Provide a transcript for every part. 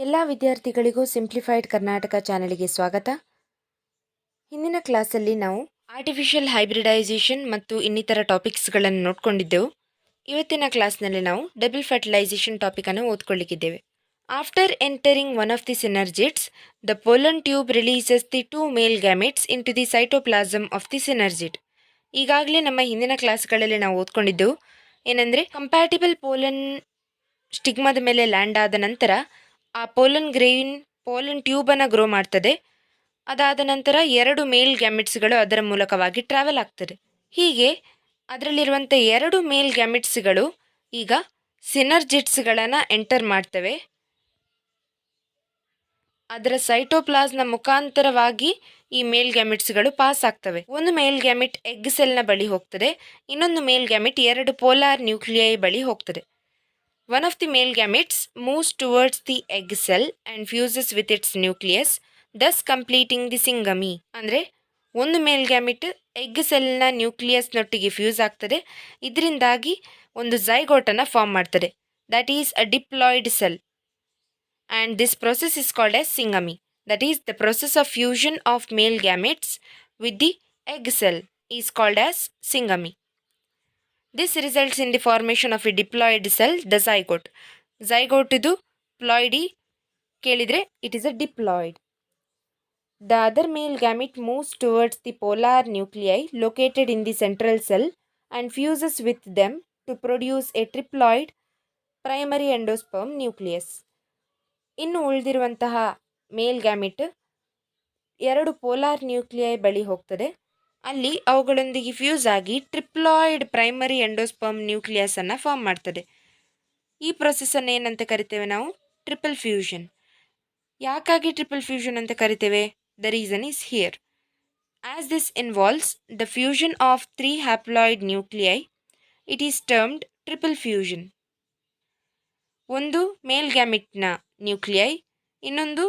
ಎಲ್ಲ ವಿದ್ಯಾರ್ಥಿಗಳಿಗೂ ಸಿಂಪ್ಲಿಫೈಡ್ ಕರ್ನಾಟಕ ಚಾನೆಲ್ಗೆ ಸ್ವಾಗತ. ಹಿಂದಿನ ಕ್ಲಾಸಲ್ಲಿ ನಾವು ಆರ್ಟಿಫಿಷಿಯಲ್ ಹೈಬ್ರಿಡೈಸೇಷನ್ ಮತ್ತು ಇನ್ನಿತರ ಟಾಪಿಕ್ಸ್ಗಳನ್ನು ನೋಡ್ಕೊಂಡಿದ್ದೆವು. ಇವತ್ತಿನ ಕ್ಲಾಸ್ನಲ್ಲಿ ನಾವು ಡಬಲ್ ಫರ್ಟಿಲೈಸೇಷನ್ ಟಾಪಿಕನ್ನು ಓದ್ಕೊಳ್ಳಿಕ್ಕಿದ್ದೇವೆ. After entering one of the synergids, the pollen tube releases the 2 male gametes into the cytoplasm of the synergid. ಈಗಾಗಲೇ ನಮ್ಮ ಹಿಂದಿನ ಕ್ಲಾಸ್ಗಳಲ್ಲಿ ನಾವು ಓದ್ಕೊಂಡಿದ್ದೆವು ಏನಂದರೆ, ಕಂಪ್ಯಾಟಿಬಲ್ ಪೋಲನ್ ಸ್ಟಿಗ್ಮಾದ ಮೇಲೆ ಲ್ಯಾಂಡ್ ಆದ ನಂತರ ಆ ಪೋಲನ್ ಟ್ಯೂಬನ್ನು ಗ್ರೋ ಮಾಡ್ತದೆ. ಅದಾದ ನಂತರ 2 ಮೇಲ್ ಗ್ಯಾಮೆಟ್ಸ್ಗಳು ಅದರ ಮೂಲಕವಾಗಿ ಟ್ರಾವೆಲ್ ಆಗ್ತದೆ. ಹೀಗೆ ಅದರಲ್ಲಿರುವಂಥ 2 ಮೇಲ್ ಗ್ಯಾಮೆಟ್ಸ್ಗಳು ಈಗ ಸಿನರ್ಜಿಡ್ಸ್ಗಳನ್ನು ಎಂಟರ್ ಮಾಡ್ತವೆ. ಅದರ ಸೈಟೋಪ್ಲಾಸ್ನ ಮುಖಾಂತರವಾಗಿ ಈ ಮೇಲ್ ಗ್ಯಾಮೆಟ್ಸ್ಗಳು ಪಾಸ್ ಆಗ್ತವೆ. ಒಂದು ಮೇಲ್ ಗ್ಯಾಮೆಟ್ ಎಗ್ ಸೆಲ್ನ ಬಳಿ ಹೋಗ್ತದೆ, ಇನ್ನೊಂದು ಮೇಲ್ ಗ್ಯಾಮೆಟ್ 2 ಪೋಲಾರ್ ನ್ಯೂಕ್ಲಿಯೈ ಬಳಿ ಹೋಗ್ತದೆ. One of the male gametes moves towards the egg cell and fuses with its nucleus, thus completing the syngamy. ಅಂದರೆ ಒಂದು ಮೇಲ್ ಗ್ಯಾಮೆಟ್ ಎಗ್ ಸೆಲ್ನ ನ್ಯೂಕ್ಲಿಯಸ್ನೊಟ್ಟಿಗೆ ಫ್ಯೂಸ್ ಆಗ್ತದೆ. ಇದರಿಂದಾಗಿ ಒಂದು ಝೈಗೋಟನ್ನು ಫಾರ್ಮ್ ಮಾಡ್ತದೆ. That is a diploid cell. And this process is called as syngamy. That is the process of fusion of male gametes with the egg cell is called as syngamy. This results in the formation of a diploid cell, the zygote. Zygote ಇದು ploidy ಕೇಳಿದರೆ it is a diploid. The other male gamete moves towards the polar nuclei located in the central cell and fuses with them to produce a triploid primary endosperm nucleus. ಇನ್ನು ಉಳಿದಿರುವಂತಹ ಮೇಲ್ gamete 2 polar nuclei ಬಳಿ ಹೋಗ್ತದೆ. ಅಲ್ಲಿ ಅವುಗಳೊಂದಿಗೆ fuse ಆಗಿ triploid primary endosperm ನ್ಯೂಕ್ಲಿಯಸನ್ನು form ಮಾಡ್ತದೆ. ಈ ಪ್ರೊಸೆಸನ್ನು ಏನಂತ ಕರಿತೇವೆ ನಾವು? Triple fusion. ಯಾಕಾಗಿ ಟ್ರಿಪಲ್ ಫ್ಯೂಷನ್ ಅಂತ ಕರಿತೇವೆ? The reason is here. As this involves the fusion of 3 haploid nuclei, it is termed triple fusion. ಒಂದು ಮೇಲ್ ಗ್ಯಾಮೆಟ್ನ ನ್ಯೂಕ್ಲಿಯೈ, ಇನ್ನೊಂದು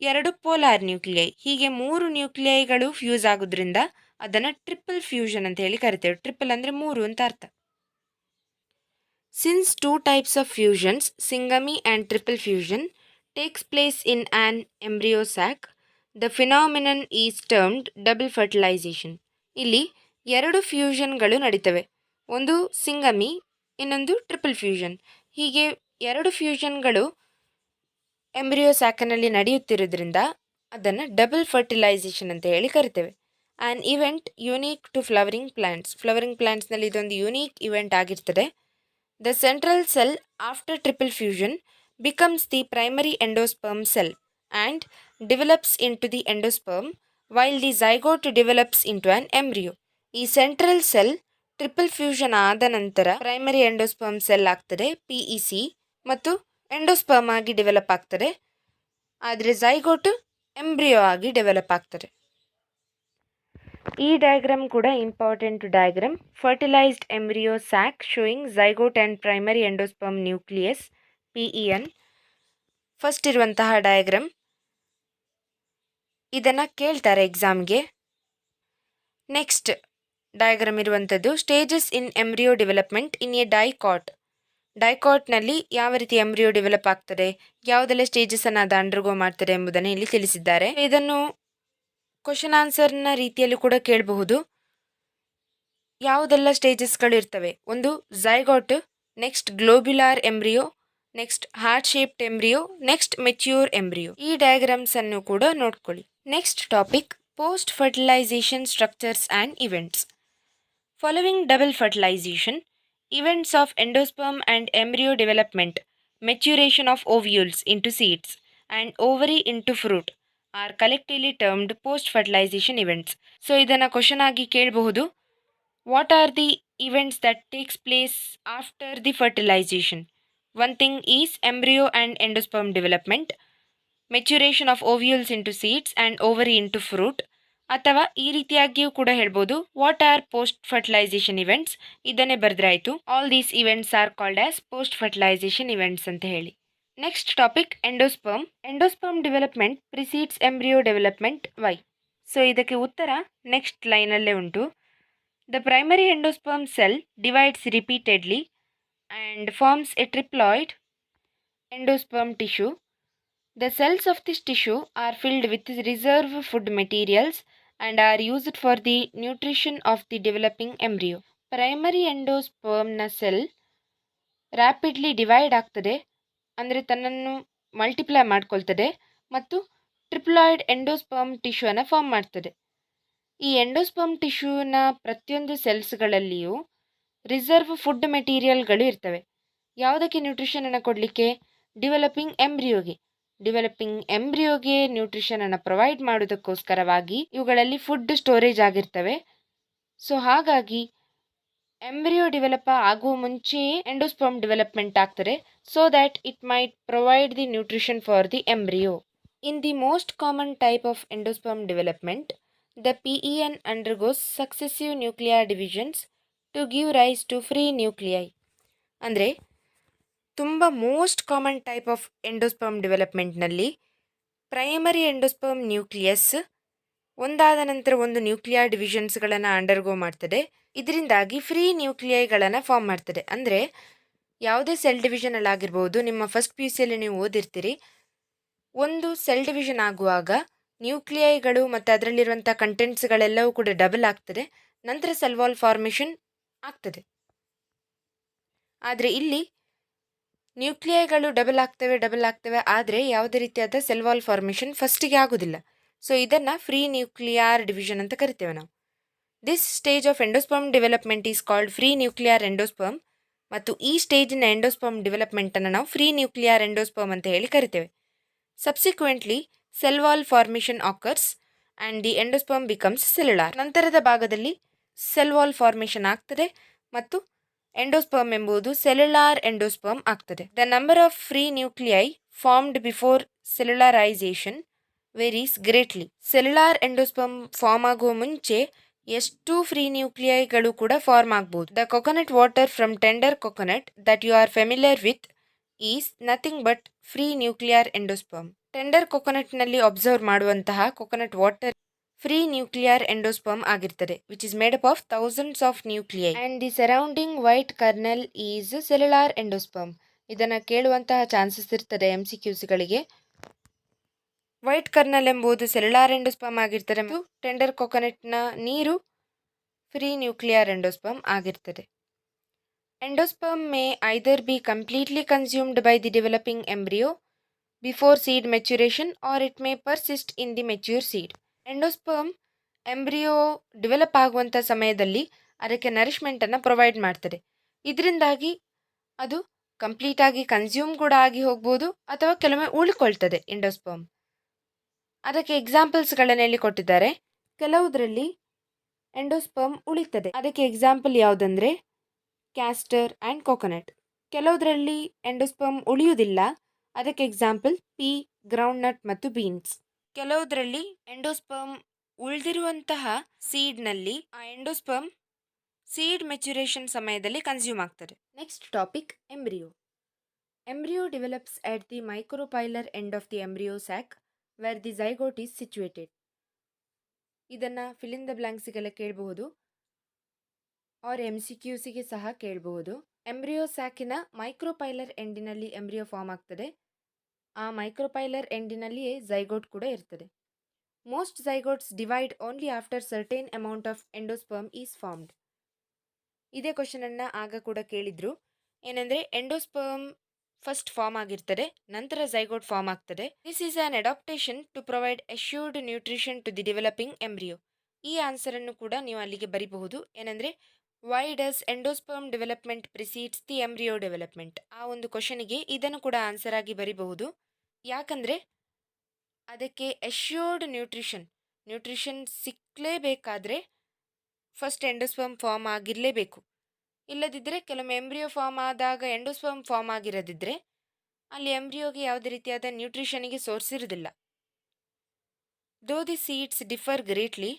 2 ಪೋಲಾರ್ ನ್ಯೂಕ್ಲಿಯೈ, ಹೀಗೆ 3 ನ್ಯೂಕ್ಲಿಯೈಗಳು ಫ್ಯೂಸ್ ಆಗೋದ್ರಿಂದ ಅದನ್ನು ಟ್ರಿಪಲ್ ಫ್ಯೂಷನ್ ಅಂತ ಹೇಳಿ ಕರಿತೇವೆ. ಟ್ರಿಪಲ್ ಅಂದರೆ 3 ಅಂತ ಅರ್ಥ. Since 2 types of fusions, syngamy and triple fusion, takes place in an embryo sac, the phenomenon is termed double fertilisation. ಇಲ್ಲಿ 2 ಫ್ಯೂಷನ್ಗಳು ನಡೀತವೆ. ಒಂದು syngamy, ಇನ್ನೊಂದು ಟ್ರಿಪಲ್ ಫ್ಯೂಷನ್. ಹೀಗೆ 2 ಫ್ಯೂಷನ್ಗಳು ಎಂಬ್ರಿಯೋ ಸ್ಯಾಕನಲ್ಲಿ ನಡೆಯುತ್ತಿರೋದ್ರಿಂದ ಅದನ್ನು ಡಬಲ್ ಫರ್ಟಿಲೈಸೇಷನ್ ಅಂತ ಹೇಳಿ ಕರಿತೇವೆ. An event unique to flowering plants. Flowering ಪ್ಲ್ಯಾಂಟ್ಸ್ನಲ್ಲಿ ಇದೊಂದು ಯುನೀಕ್ ಇವೆಂಟ್ ಆಗಿರ್ತದೆ. The central cell after triple fusion becomes the primary endosperm cell and develops into the endosperm while the zygote develops into an embryo. ಈ central cell triple fusion ಆದ ನಂತರ primary endosperm cell ಆಗ್ತದೆ, PEC, ಮತ್ತು endosperm ಆಗಿ develop ಆಗ್ತದೆ. ಆದರೆ zygote embryo ಆಗಿ develop ಆಗ್ತದೆ. ಈ ಡಯಾಗ್ರಾಮ್ ಕೂಡ important diagram. Fertilised embryo sac showing zygote and primary endosperm nucleus, PEN. First ಇರುವಂತಹ ಡಯಾಗ್ರಾಮ್. ಇದನ್ನು ಕೇಳ್ತಾರೆ ಎಕ್ಸಾಮ್ಗೆ. ನೆಕ್ಸ್ಟ್ ಡಯಾಗ್ರಾಮ್ ಇರುವಂಥದ್ದು stages in embryo development in a dicot. ಡೈಕಾಟ್ನಲ್ಲಿ ಯಾವ ರೀತಿ ಎಂಬ್ರಿಯೋ ಡೆವಲಪ್ ಆಗ್ತದೆ, ಯಾವುದೆಲ್ಲ ಸ್ಟೇಜಸನ್ನು ಅದು ಅಂಡರ್ಗೋ ಮಾಡ್ತದೆ ಎಂಬುದನ್ನು ಇಲ್ಲಿ ತಿಳಿಸಿದ್ದಾರೆ. ಇದನ್ನು ಕ್ವಶನ್ ಆನ್ಸರ್ನ ರೀತಿಯಲ್ಲಿ ಕೂಡ ಕೇಳಬಹುದು. ಯಾವುದೆಲ್ಲ ಸ್ಟೇಜಸ್ಗಳು ಇರ್ತವೆ? ಒಂದು zygote, next globular embryo, next heart shaped embryo, next mature embryo. ಈ ಡಯಾಗ್ರಾಮ್ಸನ್ನು ಕೂಡ ನೋಡ್ಕೊಳ್ಳಿ. Next topic, post fertilisation structures and events. Following double fertilisation, events of endosperm and embryo development, maturation of ovules into seeds and ovary into fruit are collectively termed post-fertilization events. So ಇದನ್ನು question ಆಗಿ ಕೇಳಬಹುದು. What are the events that takes place after the fertilization? One thing is embryo and endosperm development, maturation of ovules into seeds and ovary into fruit. ಅಥವಾ ಈ ರೀತಿಯಾಗಿಯೂ ಕೂಡ ಹೇಳ್ಬೋದು, what are post fertilisation events. ಇದನ್ನೇ ಬರೆದ್ರಾಯ್ತು. All these events are called as post fertilisation events ಅಂತ ಹೇಳಿ. Next topic, endosperm. Endosperm development precedes embryo development. Why? So ಇದಕ್ಕೆ ಉತ್ತರ ನೆಕ್ಸ್ಟ್ ಲೈನಲ್ಲೇ ಉಂಟು. The primary endosperm cell divides repeatedly and forms a triploid endosperm tissue. The cells of this tissue are filled with reserve food materials and are used for the nutrition of the developing embryo. Primary ಎಂಡೋಸ್ಪರ್ಮ್ನ cell rapidly divide ಆಗ್ತದೆ, ಅಂದರೆ ತನ್ನನ್ನು multiply ಮಾಡ್ಕೊಳ್ತದೆ ಮತ್ತು triploid endosperm ಟಿಶ್ಯೂನ form ಮಾಡ್ತದೆ. ಈ endosperm ಟಿಶ್ಯೂನ ಪ್ರತಿಯೊಂದು ಸೆಲ್ಸ್ಗಳಲ್ಲಿಯೂ reserve food ಮೆಟೀರಿಯಲ್ಗಳು ಇರ್ತವೆ. ಯಾವುದಕ್ಕೆ ನ್ಯೂಟ್ರಿಷನನ್ನು ಕೊಡಲಿಕ್ಕೆ? ಡಿವೆಲಪಿಂಗ್ ಎಂಬ್ರಿಯೋಗೆ ನ್ಯೂಟ್ರಿಷನನ್ನು ಪ್ರೊವೈಡ್ ಮಾಡೋದಕ್ಕೋಸ್ಕರವಾಗಿ ಇವುಗಳಲ್ಲಿ ಫುಡ್ ಸ್ಟೋರೇಜ್ ಆಗಿರ್ತವೆ. ಸೊ ಹಾಗಾಗಿ ಎಂಬ್ರಿಯೋ ಡೆವಲಪ್ ಆಗುವ ಮುಂಚೆಯೇ ಎಂಡೋಸ್ಪರ್ಮ್ ಡೆವಲಪ್ಮೆಂಟ್ ಆಗ್ತದೆ, so that it might provide the nutrition for the embryo. In the most common type of endosperm development, the PEN undergoes successive nuclear divisions to give rise to free nuclei. ಅಂದರೆ ತುಂಬ most common type of endosperm ಡೆವಲಪ್ಮೆಂಟ್ನಲ್ಲಿ primary endosperm nucleus ಒಂದಾದ ನಂತರ ಒಂದು nuclear ಡಿವಿಷನ್ಸ್ಗಳನ್ನು undergo ಮಾಡ್ತದೆ. ಇದರಿಂದಾಗಿ free ನ್ಯೂಕ್ಲಿಯೈಗಳನ್ನು form ಮಾಡ್ತದೆ. ಅಂದರೆ ಯಾವುದೇ ಸೆಲ್ ಡಿವಿಷನಲ್ಲಾಗಿರ್ಬೋದು, ನಿಮ್ಮ ಫಸ್ಟ್ PUCಯಲ್ಲಿ ನೀವು ಓದಿರ್ತೀರಿ, ಒಂದು ಸೆಲ್ ಡಿವಿಷನ್ ಆಗುವಾಗ ನ್ಯೂಕ್ಲಿಯೈಗಳು ಮತ್ತು ಅದರಲ್ಲಿರುವಂಥ ಕಂಟೆಂಟ್ಸ್ಗಳೆಲ್ಲವೂ ಕೂಡ ಡಬಲ್ ಆಗ್ತದೆ, ನಂತರ ಸೆಲ್ ವಾಲ್ ಫಾರ್ಮೇಷನ್ ಆಗ್ತದೆ. ಆದರೆ ಇಲ್ಲಿ ನ್ಯೂಕ್ಲಿಯೈಗಳು ಡಬಲ್ ಆಗ್ತವೆ, ಆದರೆ ಯಾವುದೇ ರೀತಿಯಾದ ಸೆಲ್ ವಾಲ್ ಫಾರ್ಮೇಷನ್ ಫಸ್ಟಿಗೆ ಆಗೋದಿಲ್ಲ. ಸೊ ಇದನ್ನು ಫ್ರೀ ನ್ಯೂಕ್ಲಿಯರ್ ಡಿವಿಷನ್ ಅಂತ ಕರಿತೇವೆ ನಾವು. This stage of endosperm development is called free nuclear endosperm. ಮತ್ತು ಈ ಸ್ಟೇಜಿನ ಎಂಡೋಸ್ಪರ್ಮ್ ಡೆವಲಪ್ಮೆಂಟನ್ನು ನಾವು ಫ್ರೀ ನ್ಯೂಕ್ಲಿಯರ್ ಎಂಡೋಸ್ಪರ್ಮ್ ಅಂತ ಹೇಳಿ ಕರಿತೇವೆ. Subsequently cell wall formation occurs and the endosperm becomes cellular. ನಂತರದ ಭಾಗದಲ್ಲಿ ಸೆಲ್ ವಾಲ್ ಫಾರ್ಮೇಷನ್ ಆಗ್ತದೆ ಮತ್ತು ಎಂಡೋಸ್ಪರ್ಮ್ ಎಂಬುದು ಸೆಲ್ಯುಲಾರ್ ಎಂಡೋಸ್ಪರ್ಮ್ ಆಗ್ತದೆ. The number of free nuclei formed before cellularisation varies greatly. Cellular endosperm form ಆಗುವ ಮುಂಚೆ ಎಷ್ಟು ಫ್ರೀ ನ್ಯೂಕ್ಲಿಯೈಗಳು ಕೂಡ ಫಾರ್ಮ್ ಆಗ್ಬೋದು. The coconut water from tender coconut that you are familiar with is nothing but free nuclear endosperm. Tender ಕೊಕೊನಟ್ನಲ್ಲಿ observe ಮಾಡುವಂತಹ coconut water free nuclear endosperm ಆಗಿರ್ತದೆ, which is made up of thousands of nuclei and the surrounding white kernel is cellular endosperm. ಇದನ್ನು ಕೇಳುವಂತಹ chances ಇರ್ತದೆ MCQsಗಳಿಗೆ. White kernel ಎಂಬುದು cellular endosperm ಆಗಿರ್ತದೆ ಮತ್ತು ಟೆಂಡರ್ ಕೊಕೊನಟ್ನ ನೀರು ಫ್ರೀ ನ್ಯೂಕ್ಲಿಯರ್ ಎಂಡೋಸ್ಪರ್ಮ್ ಆಗಿರ್ತದೆ. Endosperm may either be completely consumed by the developing embryo before seed maturation or it may persist in the mature seed. Endosperm embryo develop ಆಗುವಂಥ ಸಮಯದಲ್ಲಿ ಅದಕ್ಕೆ ನರಿಶ್ಮೆಂಟನ್ನು provide ಮಾಡ್ತದೆ. ಇದರಿಂದಾಗಿ ಅದು ಕಂಪ್ಲೀಟಾಗಿ ಕನ್ಸ್ಯೂಮ್ ಕೂಡ ಆಗಿ ಹೋಗ್ಬೋದು ಅಥವಾ ಕೆಲವೊಮ್ಮೆ ಉಳ್ಕೊಳ್ತದೆ ಎಂಡೋಸ್ಪರ್ಮ್. ಅದಕ್ಕೆ ಎಕ್ಸಾಂಪಲ್ಸ್ಗಳನ್ನು ಎಲ್ಲಿ ಕೊಟ್ಟಿದ್ದಾರೆ? ಕೆಲವುದರಲ್ಲಿ ಎಂಡೋಸ್ಪರ್ಮ್ ಉಳಿತದೆ. ಅದಕ್ಕೆ ಎಕ್ಸಾಂಪಲ್ ಯಾವುದಂದರೆ ಕ್ಯಾಸ್ಟರ್ ಆ್ಯಂಡ್ ಕೊಕೊನಟ್. ಕೆಲವುದರಲ್ಲಿ ಎಂಡೋಸ್ಪರ್ಮ್ ಉಳಿಯುವುದಿಲ್ಲ. ಅದಕ್ಕೆ ಎಕ್ಸಾಂಪಲ್ ಪೀ, ಗ್ರೌಂಡ್ನಟ್ ಮತ್ತು ಬೀನ್ಸ್. ಕೆಲವುದರಲ್ಲಿ ಎಂಡೋಸ್ಪರ್ಮ್ ಉಳಿದಿರುವಂತಹ ಸೀಡ್ನಲ್ಲಿ ಆ ಎಂಡೋಸ್ಪರ್ಮ್ ಸೀಡ್ ಮೆಚ್ಯುರೇಷನ್ ಸಮಯದಲ್ಲಿ ಕನ್ಸ್ಯೂಮ್ ಆಗ್ತದೆ. Next topic embryo. Embryo develops at the micropylar end of the embryo sac where the zygote is situated. ಇದನ್ನು ಫಿಲ್ ಇನ್ ದ ಬ್ಲಾಂಕ್ಸಿಗೆಲ್ಲ ಕೇಳಬಹುದು, ಆರ್ MCQಸಿಗೆ ಸಹ ಕೇಳಬಹುದು. ಎಂಬ್ರಿಯೋ ಸ್ಯಾಕಿನ ಮೈಕ್ರೋಪೈಲರ್ ಎಂಡಿನಲ್ಲಿ ಎಂಬ್ರಿಯೋ ಫಾರ್ಮ್ ಆಗ್ತದೆ. ಆ ಮೈಕ್ರೋಪೈಲರ್ ಎಂಡಿನಲ್ಲಿಯೇ ಝೈಗೋಟ್ ಕೂಡ ಇರ್ತದೆ. Most zygotes divide only after certain amount of endosperm is formed. ಇದೇ ಕ್ವಶನನ್ನು ಆಗ ಕೂಡ ಕೇಳಿದ್ರು. ಏನಂದರೆ ಎಂಡೋಸ್ಪರ್ಮ್ ಫಸ್ಟ್ ಫಾರ್ಮ್ ಆಗಿರ್ತದೆ, ನಂತರ ಝೈಗೋಟ್ ಫಾರ್ಮ್ ಆಗ್ತದೆ. This is an adaptation to provide assured nutrition to the developing embryo. ಈ ಆನ್ಸರನ್ನು ಕೂಡ ನೀವು ಅಲ್ಲಿಗೆ ಬರಿಬಹುದು. ಏನಂದರೆ why does endosperm development precedes the embryo development. ಆ ಒಂದು ಕ್ವಶನಿಗೆ ಇದನ್ನು ಕೂಡ ಆನ್ಸರ್ ಆಗಿ ಬರಿಬಹುದು. ಯಾಕಂದರೆ ಅದಕ್ಕೆ ಅಶ್ಯೂರ್ಡ್ ನ್ಯೂಟ್ರಿಷನ್ ಸಿಕ್ಕಲೇಬೇಕಾದ್ರೆ ಫಸ್ಟ್ ಎಂಡೋಸ್ಪರ್ಮ್ ಫಾರ್ಮ್ ಆಗಿರಲೇಬೇಕು. ಇಲ್ಲದಿದ್ದರೆ ಕೆಲವೊಮ್ಮೆ ಎಂಬ್ರಿಯೋ ಫಾರ್ಮ್ ಆದಾಗ ಎಂಡೋಸ್ಪರ್ಮ್ ಫಾರ್ಮ್ ಆಗಿರದಿದ್ದರೆ ಅಲ್ಲಿ ಎಂಬ್ರಿಯೋಗೆ ಯಾವುದೇ ರೀತಿಯಾದ ನ್ಯೂಟ್ರಿಷನಿಗೆ ಸೋರ್ಸ್ ಇರುವುದಿಲ್ಲ. Though the seeds differ greatly,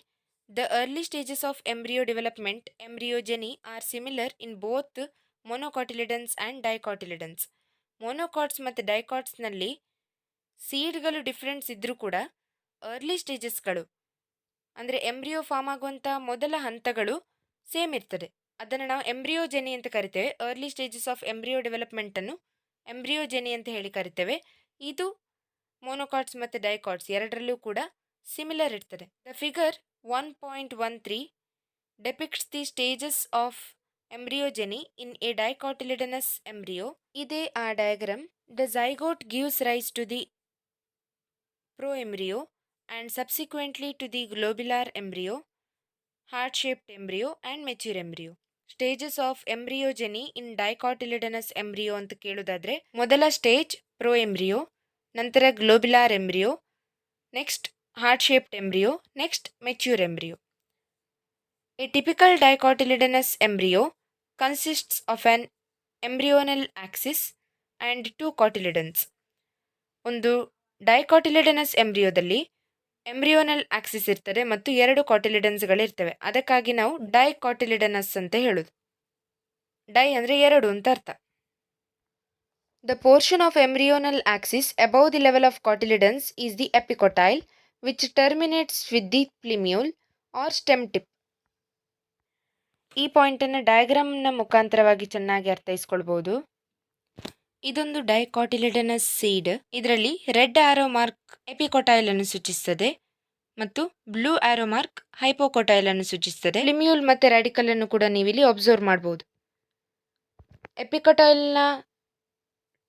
the early stages of embryo development embryogeny are similar in both monocotyledons and dicotyledons. Monocots ಮತ್ತು ಡೈಕಾಟ್ಸ್ನಲ್ಲಿ ಸೀಡ್ಗಳು ಡಿಫ್ರೆನ್ಸ್ ಇದ್ದರೂ ಕೂಡ ಅರ್ಲಿ ಸ್ಟೇಜಸ್ಗಳು ಅಂದರೆ ಎಂಬ್ರಿಯೋ ಫಾರ್ಮ್ ಆಗುವಂಥ ಮೊದಲ ಹಂತಗಳು ಸೇಮ್ ಇರ್ತದೆ. ಅದನ್ನು ನಾವು ಎಂಬ್ರಿಯೋಜೆನಿ ಅಂತ ಕರಿತೇವೆ. ಅರ್ಲಿ ಸ್ಟೇಜಸ್ ಆಫ್ ಎಂಬ್ರಿಯೋ ಡೆವಲಪ್ಮೆಂಟನ್ನು ಎಂಬ್ರಿಯೋಜೆನಿ ಅಂತ ಹೇಳಿ ಕರಿತೇವೆ. ಇದು ಮೋನೋಕಾಟ್ಸ್ ಮತ್ತು ಡೈಕಾಟ್ಸ್ ಎರಡರಲ್ಲೂ ಕೂಡ ಸಿಮಿಲರ್ ಇರ್ತದೆ. The figure 1.13 depicts the stages of embryogeny in a dicotyledonous embryo. ಇದೇ ಆ diagram. The zygote gives rise to the proembryo and subsequently to the globular embryo, heart-shaped embryo and mature embryo. Stages of embryogeny in dicotyledonous embryo ಅಂತ ಕೇಳೋದಾದ್ರೆ, ಮೊದಲ stage proembryo, ನಂತರ globular embryo, next heart shaped embryo, next mature embryo. A typical dicotyledonous embryo consists of an embryonal axis and 2 cotyledons. ಒಂದು dicotyledonous ಎಂಬ್ರಿಯೋದಲ್ಲಿ embryonal Axis ಇರ್ತದೆ ಮತ್ತು 2 ಕಾಟಿಲಿಡನ್ಸ್ಗಳಿರ್ತವೆ. ಅದಕ್ಕಾಗಿ ನಾವು ಡೈಕಾಟಿಲಿಡನಸ್ ಅಂತ ಹೇಳೋದು. ಡೈ ಅಂದರೆ 2 ಅಂತ ಅರ್ಥ. The portion of embryonal axis above the level of cotyledons is the epicotyl which terminates with the plumule or stem tip. ಈ ಪಾಯಿಂಟನ್ನು ಡಯಾಗ್ರಾಮ್ನ ಮುಖಾಂತರವಾಗಿ ಚೆನ್ನಾಗಿ ಅರ್ಥೈಸ್ಕೊಳ್ಬೋದು. ಇದೊಂದು ಡೈಕಾಟಿಲಿಡನಸ್ ಸೀಡ್. ಇದರಲ್ಲಿ ರೆಡ್ ಆರೋ ಮಾರ್ಕ್ ಎಪಿಕೊಟೈಲ್ ಅನ್ನು ಸೂಚಿಸುತ್ತದೆ ಮತ್ತು ಬ್ಲೂ ಆರೋ ಮಾರ್ಕ್ ಹೈಪೋಕೊಟೈಲ್ ಅನ್ನು ಸೂಚಿಸುತ್ತದೆ. ಪ್ಲಿಮ್ಯೂಲ್ ಮತ್ತು ರ್ಯಾಡಿಕಲ್ ಅನ್ನು ಕೂಡ ನೀವಿಲ್ಲಿ ಅಬ್ಸರ್ವ್ ಮಾಡಬಹುದು. ಎಪಿಕೊಟೈಲ್ನ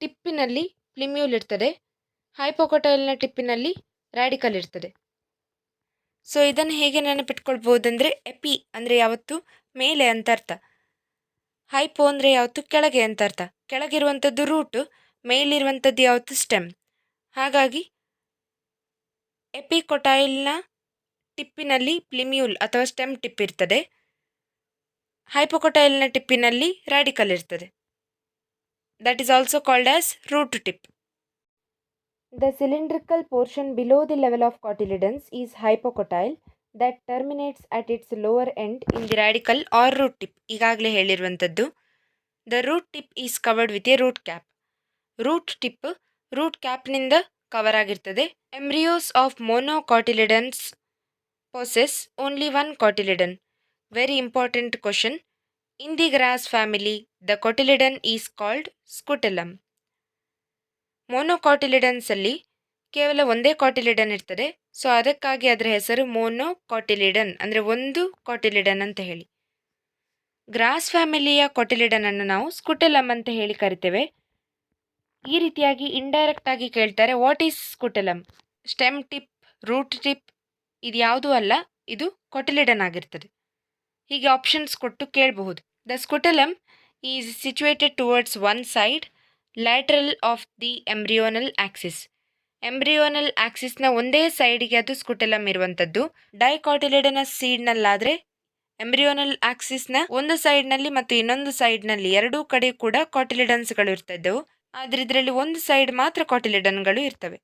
ಟಿಪ್ಪಿನಲ್ಲಿ ಪ್ಲಿಮ್ಯೂಲ್ ಇರ್ತದೆ, ಹೈಪೋಕೊಟೈಲ್ನ ಟಿಪ್ಪಿನಲ್ಲಿ ರ್ಯಾಡಿಕಲ್ ಇರ್ತದೆ. ಸೊ ಇದನ್ನು ಹೇಗೆ ನೆನಪಿಟ್ಕೊಳ್ಬಹುದಂದರೆ, ಎಪಿ ಅಂದರೆ ಯಾವತ್ತು ಮೇಲೆ ಅಂತ ಅರ್ಥ, ಹೈಪೋ ಅಂದರೆ ಯಾವತ್ತು ಕೆಳಗೆ ಅಂತ ಅರ್ಥ. ಕೆಳಗಿರುವಂಥದ್ದು ರೂಟ್, ಮೇಲಿರುವಂಥದ್ದು ಯಾವತ್ತು ಸ್ಟೆಮ್. ಹಾಗಾಗಿ ಎಪಿಕೊಟೈಲ್ನ ಟಿಪ್ಪಿನಲ್ಲಿ ಪ್ಲಿಮ್ಯೂಲ್ ಅಥವಾ ಸ್ಟೆಮ್ ಟಿಪ್ ಇರ್ತದೆ, ಹೈಪೋಕೊಟೈಲ್ನ ಟಿಪ್ಪಿನಲ್ಲಿ ರ್ಯಾಡಿಕಲ್ ಇರ್ತದೆ. That is also called as root tip. The cylindrical portion below the level of cotyledons is hypocotyl that terminates at its lower end in the radical or root tip. ಈಗಾಗಲೇ ಹೇಳಿರುವಂಥದ್ದು. The root tip is covered with a root cap. Root tip root ಕ್ಯಾಪ್ನಿಂದ cover ಆಗಿರ್ತದೆ. Embryos of monocotyledons possess only one cotyledon. Very important question. In the grass family, the cotyledon is called scutellum. ಮೊನೋಕಾಟಿಲಿಡನ್ಸ್ ಅಲ್ಲಿ ಕೇವಲ ಒಂದೇ cotyledon ಇರ್ತದೆ. So ಅದಕ್ಕಾಗಿ ಅದರ ಹೆಸರು ಮೊನೋಕಾಟಿಲಿಡನ್, ಅಂದರೆ ಒಂದು ಕಾಟಿಲಿಡನ್ ಅಂತ ಹೇಳಿ. ಗ್ರಾಸ್ ಫ್ಯಾಮಿಲಿಯ ಕಾಟಿಲಿಡನ್ ಅನ್ನು ನಾವು ಸ್ಕುಟೆಲಮ್ ಅಂತ ಹೇಳಿ ಕರಿತೇವೆ. ಈ ರೀತಿಯಾಗಿ ಇಂಡೈರೆಕ್ಟ್ ಆಗಿ ಕೇಳ್ತಾರೆ, what is scutellum? Stem tip, root tip ಇದು ಯಾವುದೂ ಅಲ್ಲ, ಇದು ಕಾಟಿಲಿಡನ್ ಆಗಿರ್ತದೆ. ಹೀಗೆ ಆಪ್ಷನ್ಸ್ ಕೊಟ್ಟು ಕೇಳಬಹುದು. The scutellum is situated towards one side lateral of the embryonal axis. Embryonal ಆಕ್ಸಿಸ್ನ ಒಂದೇ ಸೈಡ್ಗೆ ಅದು ಸ್ಕುಟೆಲಮ್ ಇರುವಂಥದ್ದು. ಡೈಕಾಟಿಲಿಡನಸ್ ಸೀಡ್ನಲ್ಲಾದರೆ ಎಂಬ್ರಿಯೋನಲ್ ಆಕ್ಸಿಸ್ನ ಒಂದು ಸೈಡ್ನಲ್ಲಿ ಮತ್ತು ಇನ್ನೊಂದು ಸೈಡ್ನಲ್ಲಿ ಎರಡೂ ಕಡೆ ಕೂಡ ಕಾಟಿಲಿಡನ್ಸ್ಗಳು ಇರ್ತಿದ್ದವು. ಆದರೆ ಇದರಲ್ಲಿ ಒಂದು ಸೈಡ್ ಮಾತ್ರ ಕಾಟಿಲಿಡನ್ಗಳು ಇರ್ತವೆ.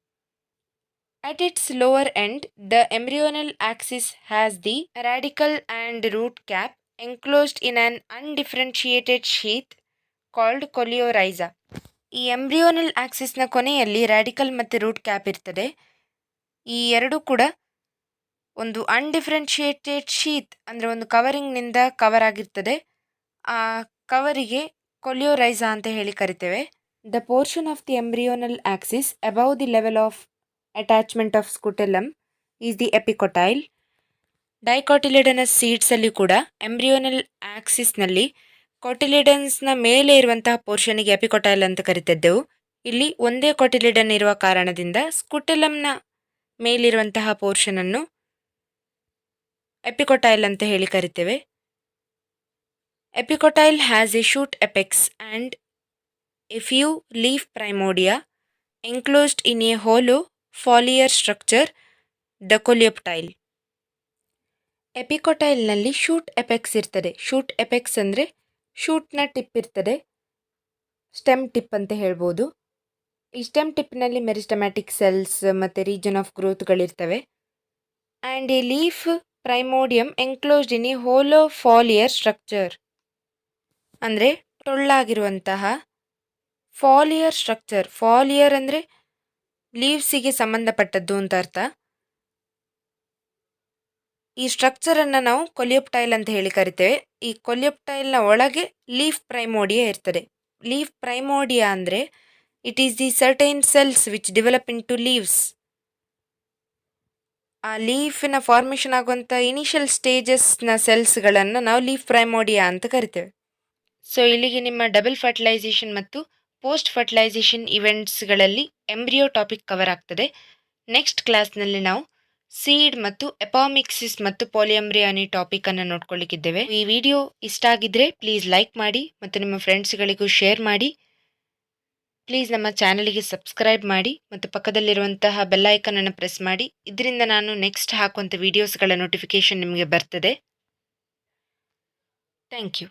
At its lower end, the embryonal axis has the radical and root cap enclosed in an undifferentiated sheath called coleorhiza. ಈ ಎಂಬ್ರಿಯೋನಲ್ ಆಕ್ಸಿಸ್ನ ಕೊನೆಯಲ್ಲಿ ರ್ಯಾಡಿಕಲ್ ಮತ್ತು ರೂಟ್ ಕ್ಯಾಪ್ ಇರ್ತದೆ. ಈ ಎರಡೂ ಕೂಡ ಒಂದು ಅನ್ಡಿಫ್ರೆನ್ಷಿಯೇಟೆಡ್ ಶೀತ್ ಅಂದರೆ ಒಂದು ಕವರಿಂಗ್ನಿಂದ ಕವರ್ ಆಗಿರ್ತದೆ. ಆ ಕವರಿಗೆ ಕೊಲಿಯೋರೈಸಾ ಅಂತ ಹೇಳಿ ಕರಿತೇವೆ. The portion of the embryonal axis above the level of attachment of scutellum is the epicotyl. Dicotyledonous ಸೀಡ್ಸಲ್ಲಿ ಕೂಡ ಎಂಬ್ರಿಯೋನಲ್ ಆಕ್ಸಿಸ್ನಲ್ಲಿ ಕಾಟಿಲಿಡನ್ಸ್ನ ಮೇಲೆ ಇರುವಂತಹ ಪೋರ್ಷನಿಗೆ ಎಪಿಕೊಟೈಲ್ ಅಂತ ಕರಿತಿದ್ದೆವು. ಇಲ್ಲಿ ಒಂದೇ ಕಾಟಿಲಿಡನ್ ಇರುವ ಕಾರಣದಿಂದ ಸ್ಕುಟೆಲಮ್ನ ಮೇಲಿರುವಂತಹ ಪೋರ್ಷನನ್ನು ಎಪಿಕೊಟೈಲ್ ಅಂತ ಹೇಳಿ ಕರಿತೇವೆ. Epicotyl has a shoot apex and a few leaf primordia enclosed in a hollow foliar structure, the coleoptile. ಎಪಿಕೊಟೈಲ್ನಲ್ಲಿ ಶೂಟ್ ಎಪೆಕ್ಸ್ ಇರ್ತದೆ. ಶೂಟ್ ಎಪೆಕ್ಸ್ ಅಂದರೆ ಶೂಟ್ನ ಟಿಪ್ ಇರ್ತದೆ, ಸ್ಟೆಮ್ ಟಿಪ್ ಅಂತ ಹೇಳ್ಬೋದು. ಈ ಸ್ಟೆಮ್ ಟಿಪ್ನಲ್ಲಿ ಮೆರಿಸ್ಟಮ್ಯಾಟಿಕ್ ಸೆಲ್ಸ್ ಮತ್ತು ರೀಜನ್ ಆಫ್ ಗ್ರೋತ್ಗಳಿರ್ತವೆ. And a leaf primordium enclosed in a hollow foliar structure, ಅಂದರೆ ಟೊಳ್ಳಾಗಿರುವಂತಹ ಫಾಲಿಯರ್ ಸ್ಟ್ರಕ್ಚರ್. ಫಾಲಿಯರ್ ಅಂದರೆ ಲೀವ್ಸಿಗೆ ಸಂಬಂಧಪಟ್ಟದ್ದು ಅಂತ ಅರ್ಥ. ಈ ಸ್ಟ್ರಕ್ಚರನ್ನು ನಾವು ಕೊಲಿಯೋಪ್ಟೈಲ್ ಅಂತ ಹೇಳಿ ಕರಿತೇವೆ. ಈ ಕೊಲಿಯೋಪ್ಟೈಲ್ನ ಒಳಗೆ ಲೀಫ್ ಪ್ರೈಮೋಡಿಯಾ ಇರ್ತದೆ. ಲೀಫ್ ಪ್ರೈಮೋಡಿಯಾ ಅಂದರೆ it is the certain cells which develop into leaves. ಆ ಲೀಫಿನ ಫಾರ್ಮೇಷನ್ ಆಗುವಂಥ ಇನಿಷಿಯಲ್ ಸ್ಟೇಜಸ್ನ ಸೆಲ್ಸ್ಗಳನ್ನು ನಾವು ಲೀಫ್ ಪ್ರೈಮೋಡಿಯಾ ಅಂತ ಕರಿತೇವೆ. ಸೊ ಇಲ್ಲಿಗೆ ನಿಮ್ಮ ಡಬಲ್ ಫರ್ಟಿಲೈಸೇಷನ್ ಮತ್ತು ಪೋಸ್ಟ್ ಫರ್ಟಿಲೈಸೇಷನ್ ಇವೆಂಟ್ಸ್ಗಳಲ್ಲಿ ಎಂಬ್ರಿಯೋ ಟಾಪಿಕ್ ಕವರ್ ಆಗ್ತದೆ. ನೆಕ್ಸ್ಟ್ ಕ್ಲಾಸ್ನಲ್ಲಿ ನಾವು ಸೀಡ್ ಮತ್ತು ಎಪಾಮಿಕ್ಸಿಸ್ ಮತ್ತು ಪಾಲಿಯಂಬ್ರಿಯಾನಿ ಟಾಪಿಕನ್ನು ನೋಡ್ಕೊಳ್ಳಿಕ್ಕಿದ್ದೇವೆ. ಈ ವಿಡಿಯೋ ಇಷ್ಟ ಆಗಿದ್ರೆ ಪ್ಲೀಸ್ ಲೈಕ್ ಮಾಡಿ ಮತ್ತು ನಿಮ್ಮ ಫ್ರೆಂಡ್ಸ್ಗಳಿಗೂ ಶೇರ್ ಮಾಡಿ. ಪ್ಲೀಸ್ ನಮ್ಮ ಚಾನಲಿಗೆ ಸಬ್ಸ್ಕ್ರೈಬ್ ಮಾಡಿ ಮತ್ತು ಪಕ್ಕದಲ್ಲಿರುವಂತಹ ಬೆಲ್ ಐಕನನ್ನು ಪ್ರೆಸ್ ಮಾಡಿ. ಇದರಿಂದ ನಾನು ನೆಕ್ಸ್ಟ್ ಹಾಕುವಂಥ ವೀಡಿಯೋಸ್ಗಳ ನೋಟಿಫಿಕೇಷನ್ ನಿಮಗೆ ಬರ್ತದೆ. Thank you.